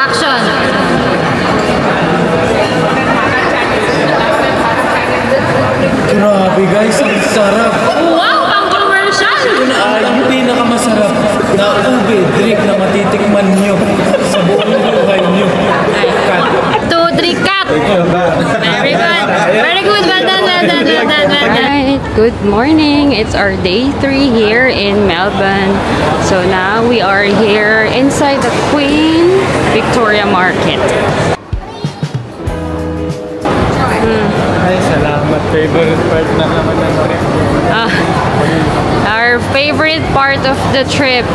Action! Grabe guys, ang sarap! Wow! Pang commercial! Yung pinakamasarap na ube drink na matitikman nyo sa buong buhay nyo. 2, 3, cut! Very good! Very good! Alright, good morning! It's our day 3 here in Melbourne. So now we are here inside the Queen Victoria Market. Ay, salamat. Favorite part na naman ng trip. Our favorite part of the trip.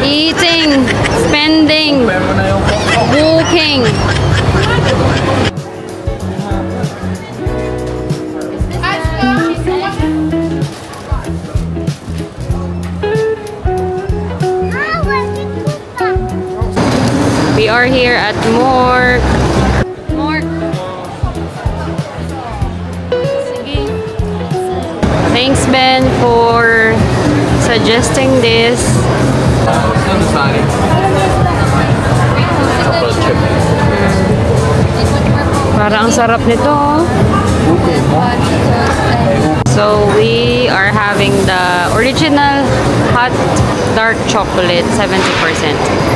Eating, spending, walking. We are here at Mork. Thanks, Ben, for suggesting this. Parang ang sarap nito. So we are having the original hot dark chocolate, 70%.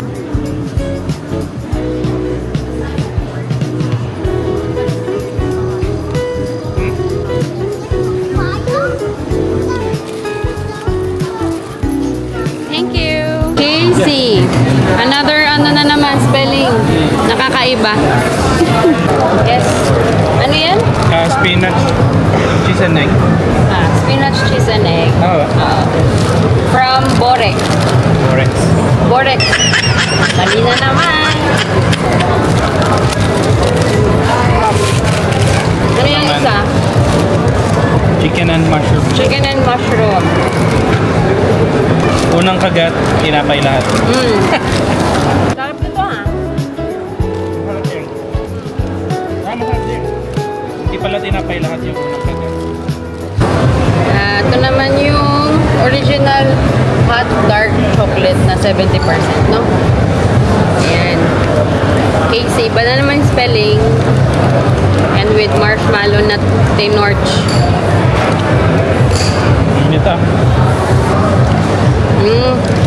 Casey. Another ano na naman spelling. Nakakaiba. Yes. Ano yan? Spinach, cheese and egg. Spinach, cheese and egg. From Borex. Borex. Dali na naman. Ano yung isa? Chicken and mushroom. Chicken and mushroom. Unang kagat, tinapay lahat. Sarap ito Hindi pala tinapay lahat yung unang kagat. Ito naman yung original hot dark chocolate na 70%, no? Ayan. Casey, iba na naman spelling. And with marshmallow na tinorch. Init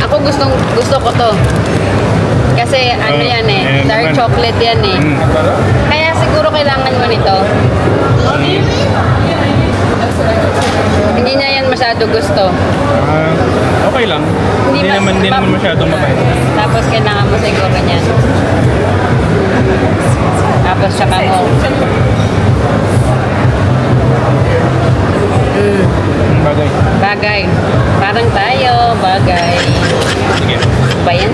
Ako gusto ko to. Kasi ano yan eh, dark chocolate yan eh. Kaya siguro kailangan mo nito. Hindi na yan masyado gusto. Okay lang. Hindi naman masyado mabait. Tapos kailangan mo siguro niyan. Tapos saka mo. Bagay. Parang tayo. Bagay. Sige. Ba yan?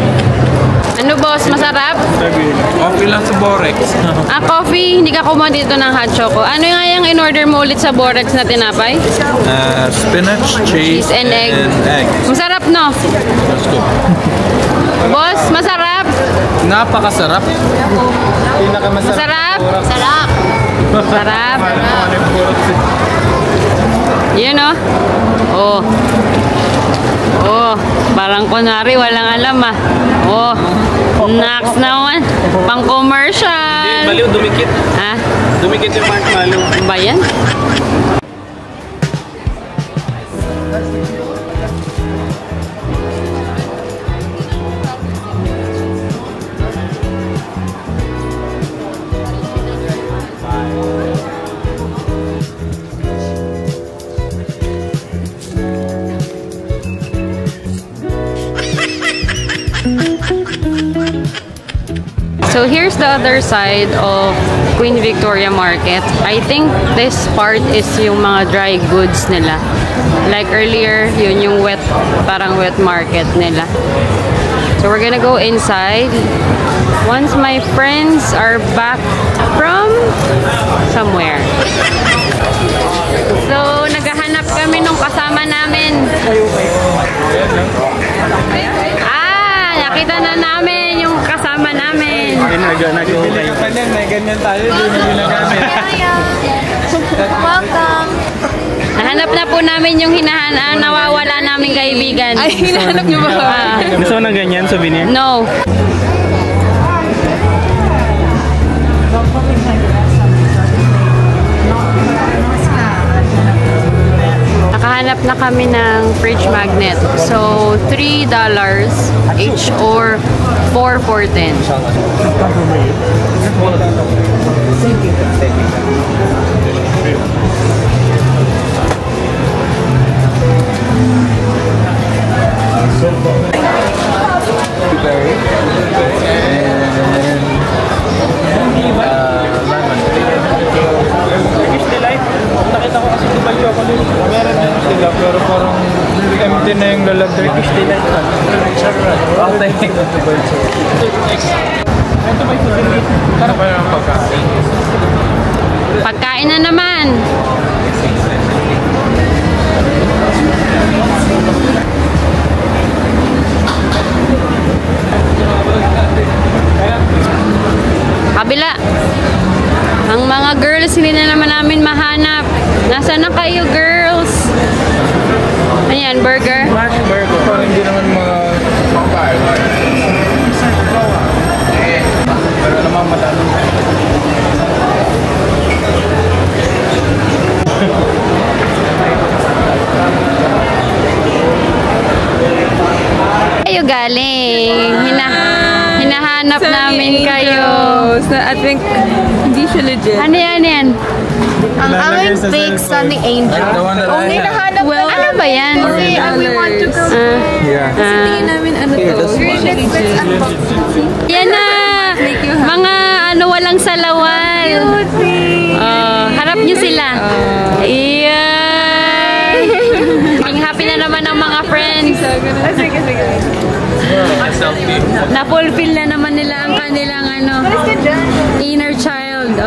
Ano boss? Masarap? Okay lang sa Borex. Coffee. Hindi ka kumuha dito ng hot choco. Ano nga yung in-order mo ulit sa Borex na tinapay? Spinach, cheese, and egg. Masarap, no? Let's go. Boss, masarap? Napakasarap. Masarap? Sarap. Sarap. Yun, no? Parang kunwari, walang alam Naks naman. Pang commercial. Baliw, dumikit. Dumikit yung marshmallow. Ba yan? So here's the other side of Queen Victoria Market. I think this part is yung mga dry goods nila. Like earlier, yun yung wet, parang wet market nila. So we're gonna go inside once my friends are back from somewhere. So naghahanap kami nung kasama namin. Nakita na namin yung kasama namin. May ganyan tayo, hindi mo ginagamit. Welcome! Nahanap na po namin yung nawawala namin kaibigan. Ay, hinahanap niyo ba? Gusto mo na ganyan, souvenir? No. Naghanap na kami ng fridge magnet. So, $3 each or 4 for 10. Nakita ko kasi diba chocolate, meron din sila pero parang empty na yung lalagay. Delight pa. Okay. Ito ba yung delight? Tara ba yung pagkain? Pagkain na naman! Kabila! Ang mga girls, hindi na naman namin mahanap. Nasaan na kayo, girls? Ayan, burger. Smash burger. Parang hindi naman mga pero naman matanong. Kayo galing. Hinahanap namin kayo. So, I think hindi siya legit. Ano yan? Ang aming fake Sunny Angel. Only nahanap Well, na Ano ba yan? kasi we want to go. Tingin namin ano to. Let's unbox. Yan na! Mga walang salawan. Harap nyo sila. Iyan! Happy na naman ang mga friends. Sige. Na-fulfill na naman nila ang kanilang inner child.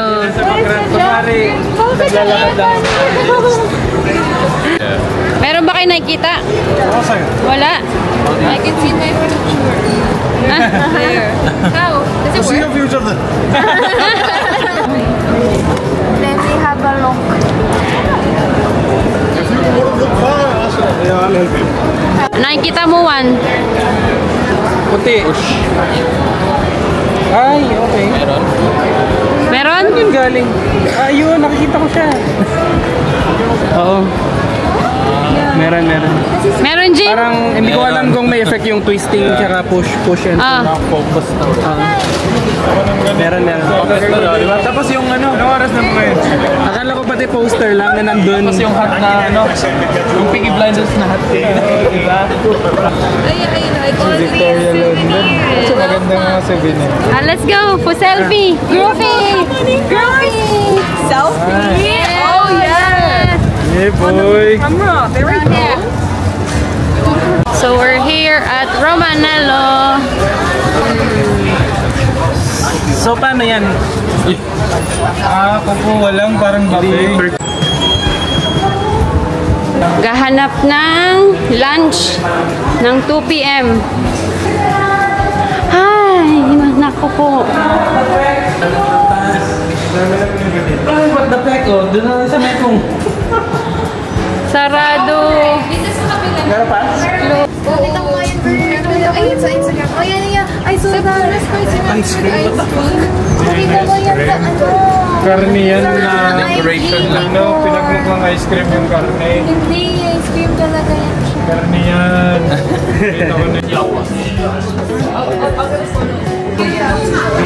Meron ba kayo nakikita? Wala. I can see my future. There. How? Does it work? your future then. Let me have a look. If you want to look far, I'll help you. Nakikita mo, Juan? Puti. Ay, okay. Meron? Saan galing? Ayun, nakikita ko siya. Oo. Meron. Meron, Jim? Parang hindi ko alam kung may effect yung twisting tsaka push and focus na. Meron. Tapos yung anong oras na po yun? Akala ko pati poster lang na nandun. Tapos yung hat na yung Peaky Blinders na hat. Diba? I Victoria London. So maganda nga souvenir. Let's go for selfie. Groovy. Selfie? Oh, yeah. Hey boy! Camera. There we go. So we're here at Romanello. So paano yan? Kukuha lang parang buffet. Gahanap ng lunch ng 2 p.m. Ay, naku po. Ay, what the heck? Oh, doon na sa mekong. Sarado. Meron pa? Kita mo yung burger. Ayun sa Instagram. Oh, yan. I saw that. Ice cream. Kita mo yan sa Karne yan na decoration lang. Pinagmukhang ice cream yung karne. Hindi, ice cream talaga yan. Karne yan. Kita ko na yung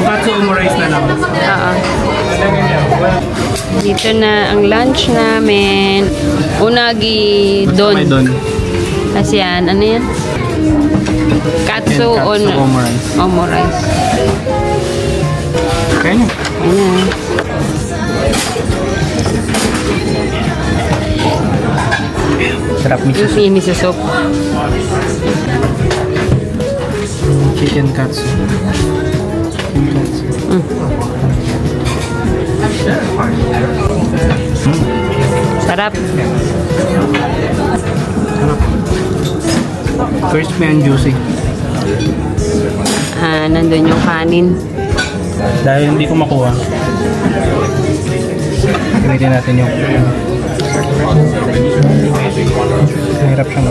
katsu umurice na lang. Dito na ang lunch namin. Unagi don. Kasi yan, ano yan? Katsu omurice. Okay. Ayan. Sarap miso. Yung miso soup. Chicken katsu. Sarap. Crispy and juicy. Nandun yung kanin. Dahil hindi ko makuha. Gamitin natin yung mahirap siyang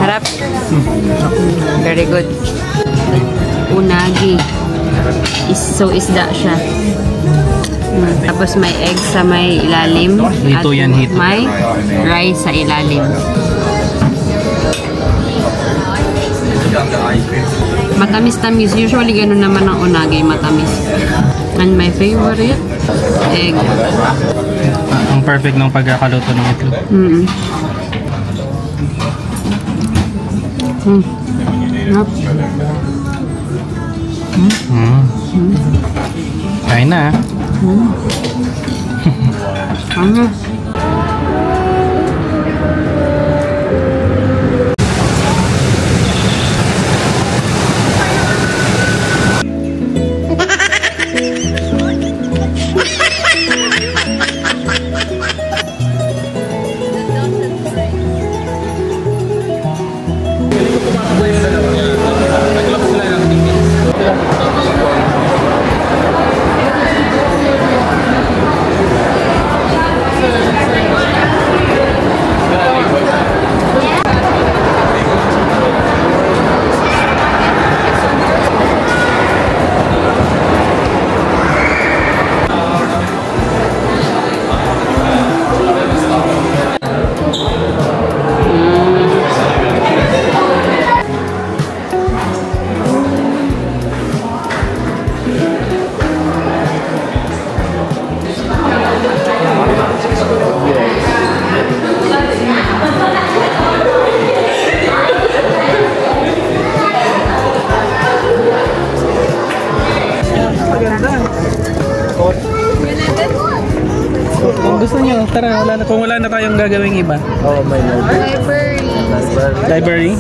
Harap. Very good. Unagi. So isda siya. Tapos may egg sa may ilalim. Hito yan, hito. May rice sa ilalim. Matamis-tamis. Usually, ganun naman ang unagi. Matamis. And my favorite, egg. Ang perfect ng pagkakaluto ng itlog. Kain na. Kung gusto nyo, tara, kung wala na tayong gagawing iba. Oh, my library. Library?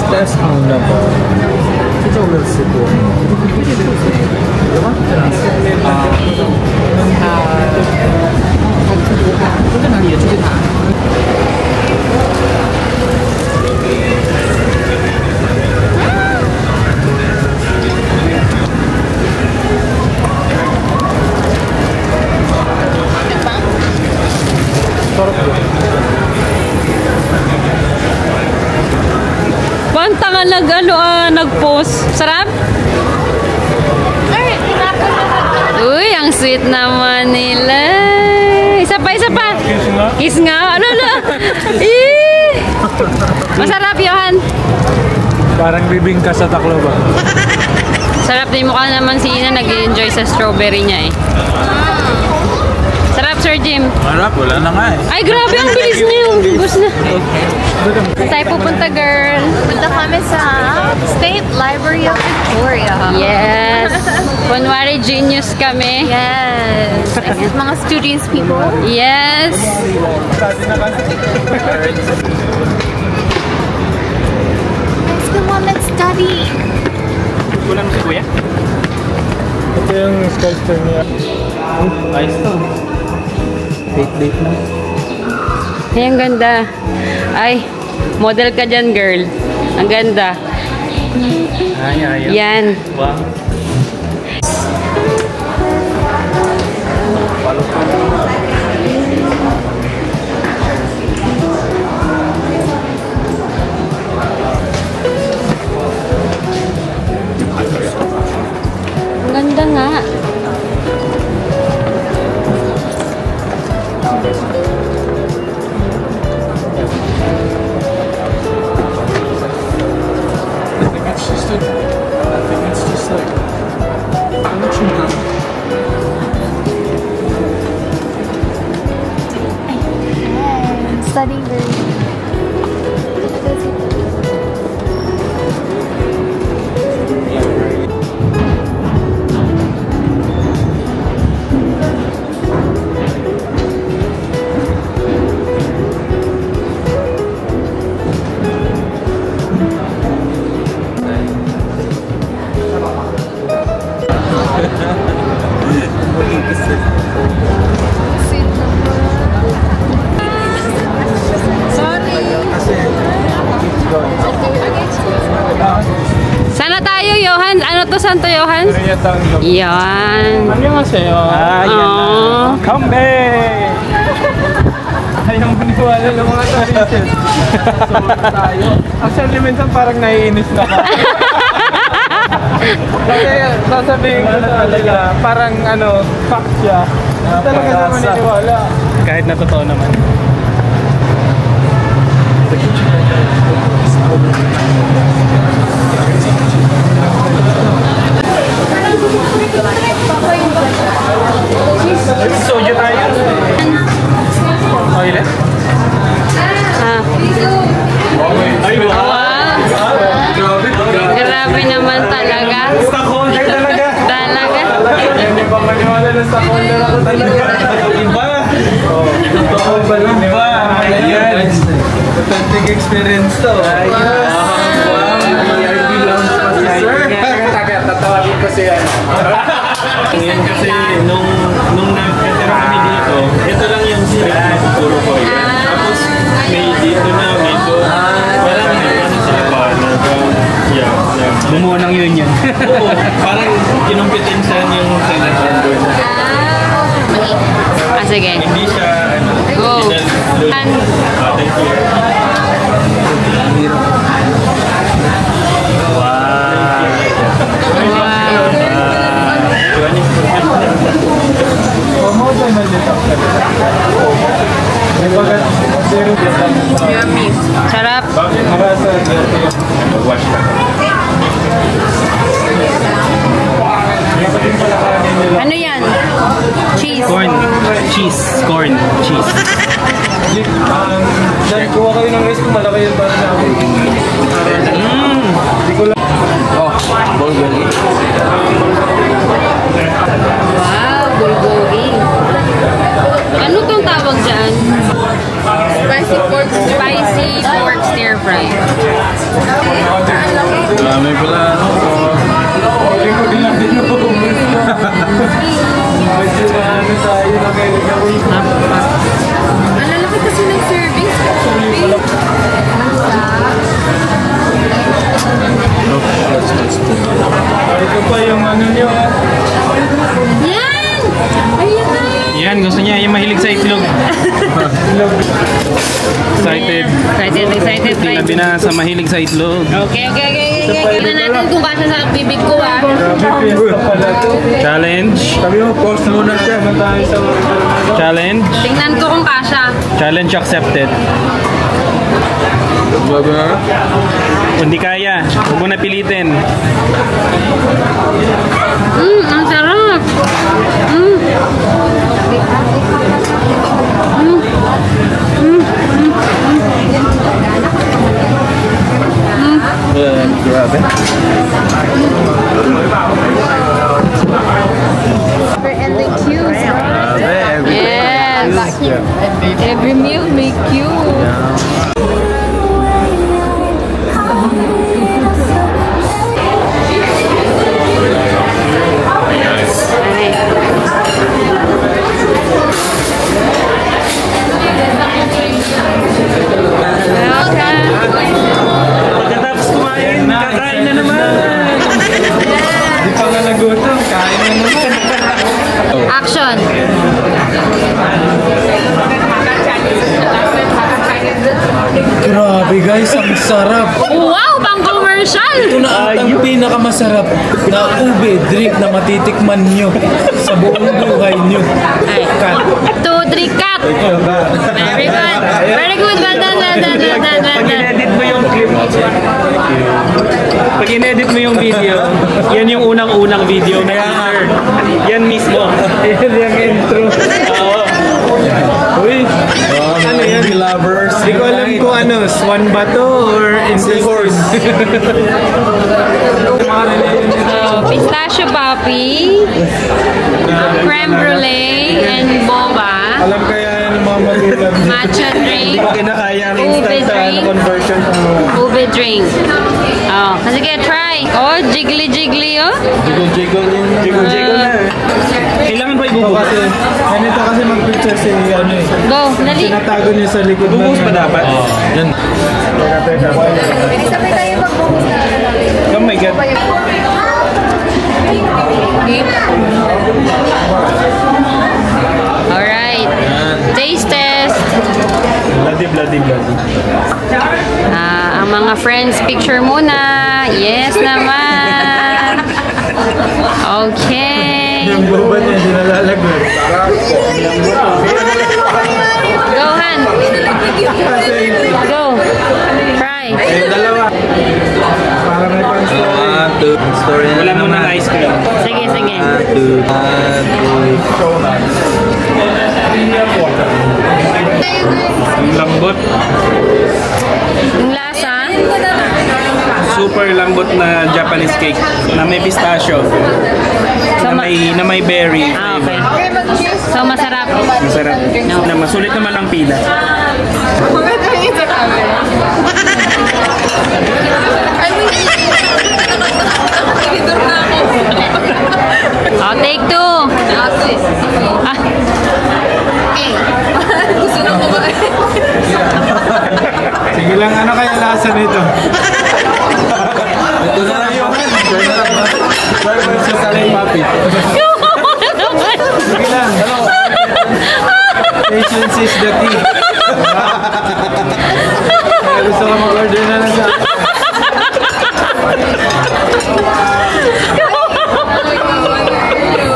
Test muna ba? Ito ulit siguro. Banta nga nag-post. Sarap? Uy, ang sweet naman nila. Isa pa, isa pa. Kiss nga. Ano na? Masarap, Johan. Parang bibingka sa Tacloban. Sarap din mukha naman si Ina nag-enjoy sa strawberry niya eh. Sarap, Sir Jim. Marap, wala na nga eh. Ay, grabe, ang bilis na yung bus na. Saan tayo pupunta, girl? Punta kami sa State Library of Victoria. Yes. Kunwari, genius kami. Yes. Mga students people. Yes. Let's go on, let's study. Kulang si Kuya? Ito yung sculpture niya. Ayos to. Date na. Ay, ang ganda. Ay, model ka dyan, girl. Ang ganda. Ay. Yan. Wow. Ang ganda nga. Studying very Sana tayo, Johan. Ano to, Santo Johan? Yan. 안녕하세요. Ah, yan na. Come back! Ayaw maniwala ng mga tayo. Actually, minsan parang naiinis na ka. Kasi sasabihin ko na talaga, parang ano, fact siya. Talaga na maniniwala. Kahit na totoo naman. Soju tayo. Toilet? Ay, Wow! Grabe naman talaga. Stockholder talaga. Talaga. Hindi pa maniwala na sa corner ako talaga. Iba. Totoo ba lang? Iba. Ayan. Authentic experience to. Tatawagin ko siya. Ngayon kasi nung nagkatira kami dito, ito lang yung street na puro ko yan. Tapos may dito na, may doon. Parang ano sila pa, bumuo ng union. Oo, parang kinumpetensyahan yung telephone doon. Sige. Hindi siya, Go. thank you. Yummy. Sarap. Ano yan? Cheese. Corn. Cheese. Corn. Cheese. Dahil kuha kayo ng rice kung malaki yun para sa akin. Hindi ko lang. Wow, bulgogi. Ano tong tawag dyan? Spicy pork. Spicy pork stir fry. Dami pala. Hindi ko din natin ano tayo na kayo gawin. Ang lalaki kasi ng servings. Ito pa yung ano nyo. Yan! Ayan na! Yan, gusto niya yung mahilig sa itlog. Excited. Excited. Tinabi na sa mahilig sa itlog. Okay. Tingnan natin kung kasya sa bibig ko ah. Grabe fiesta pala to. Challenge. Sabi mo, post muna siya. Tayo sa Challenge. Tingnan ko kung kasya. Challenge accepted. Kung di kaya, huwag mo na pilitin. Ang sarap. Grabe. And the cues. Yes. Every meal make you. Pagkatapos kumain, kakain na naman. Di pa nga nagutom. Kain na naman. Action. Grabe guys, ang sarap. Wow, pang commercial. Ito na ang pinakamasarap na ube drink na matitikman nyo sa buong buhay nyo. Ay. 2, 3, cut. Very good. Very good. Pag in-edit mo yung clip, pag in-edit mo yung video, yan yung unang-unang video na teaser. Yan mismo. Yan yung intro. Oo. Uy, ano yan? Lovers. Hindi ko alam kung ano, swan ba to or horse? Pistachio puppy, creme brulee, and boba, Alam kaya yan ng mga magulang. matcha drink, Kinakaya ang ube instant drink, conversion. ube drink. Oh, sige, try. Oh, jiggly oh. Jiggle na. Kailangan ba Ito ibubukas? kasi, ganito kasi mag-picture si ano eh. Go, dali. Tinatago niya sa likod ng... Bubukas pa dapat? Yan. Sabay tayo mag-focus na. Oh my God. Alright. Taste test. Bloody. Ang mga friends picture muna. Yes naman. Okay. Yung boba niya, hindi nalalagot. Go, Han. Go. Try. Dalawa. Para may Story na wala mo ng ice cream. Sige, sige. Lambot. Yung lasa. Super lambot na Japanese cake na may pistachio. Na may berry. Ah, okay. So, masarap. Masarap. Na masulit naman ang pila. Oh, take two. Ah. Sige lang, ano kaya lasa nito? Ito na lang yung sa salay papi. Sige lang, patience is the key. Kaya gusto ko mag-order na lang sa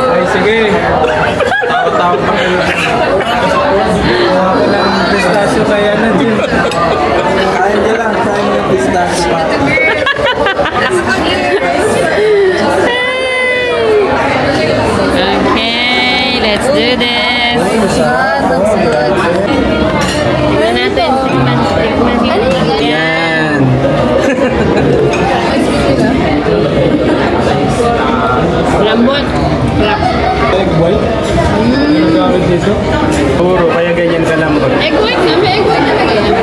ay, sige. Takot-takot pa kayo. Walang pistachio kaya na din. Kain niya lang. Kain niya yung pistachio pa. Okay, let's do this. Tignan natin. Tikman. Yan. Lambot. Egg white? Ano gamit dito? Puro, kaya ganyan ka lambot. Egg white na. May egg white talaga yan.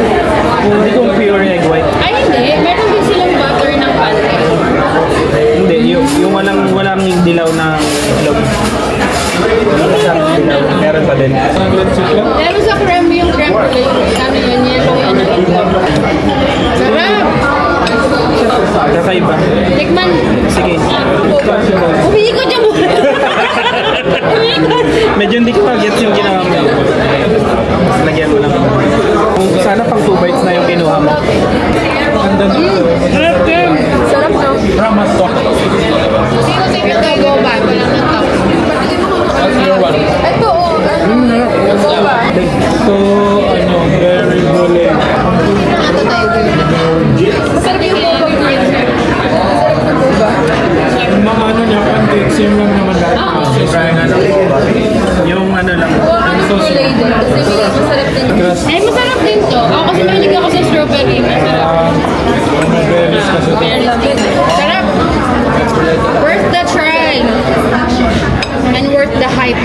Hindi kung pure egg white. Ay, hindi. Meron din silang butter ng pancake. Hindi, yung walang dilaw na itlog. Meron pa din. Meron sa creme yung creme plate. Sabi yun, yellow yan. Sarap! Kakaiba. Tikman. Sige. Umihi ko dyan muna. Medyo hindi ko mag-gets yung ginawa mo. Lagyan mo lang. Kung sana pang 2 bites na yung kinuha mo. Sarap din. Sarap no? Ramatok. Ito, go back. Walang natak. Ito, oh. Go back. Ito, ano, very bully. Ito tayo. Sarap yung boba green. Sarap yung boba. Yung mga ano niya, pancake, same lang naman dahil. Yung ano lang. Kulay din. Kasi masarap din. Ay, masarap din to. Ako kasi mahilig ako sa strawberry. Masarap. Berries kasi. Sarap. Worth the try. And worth the hype.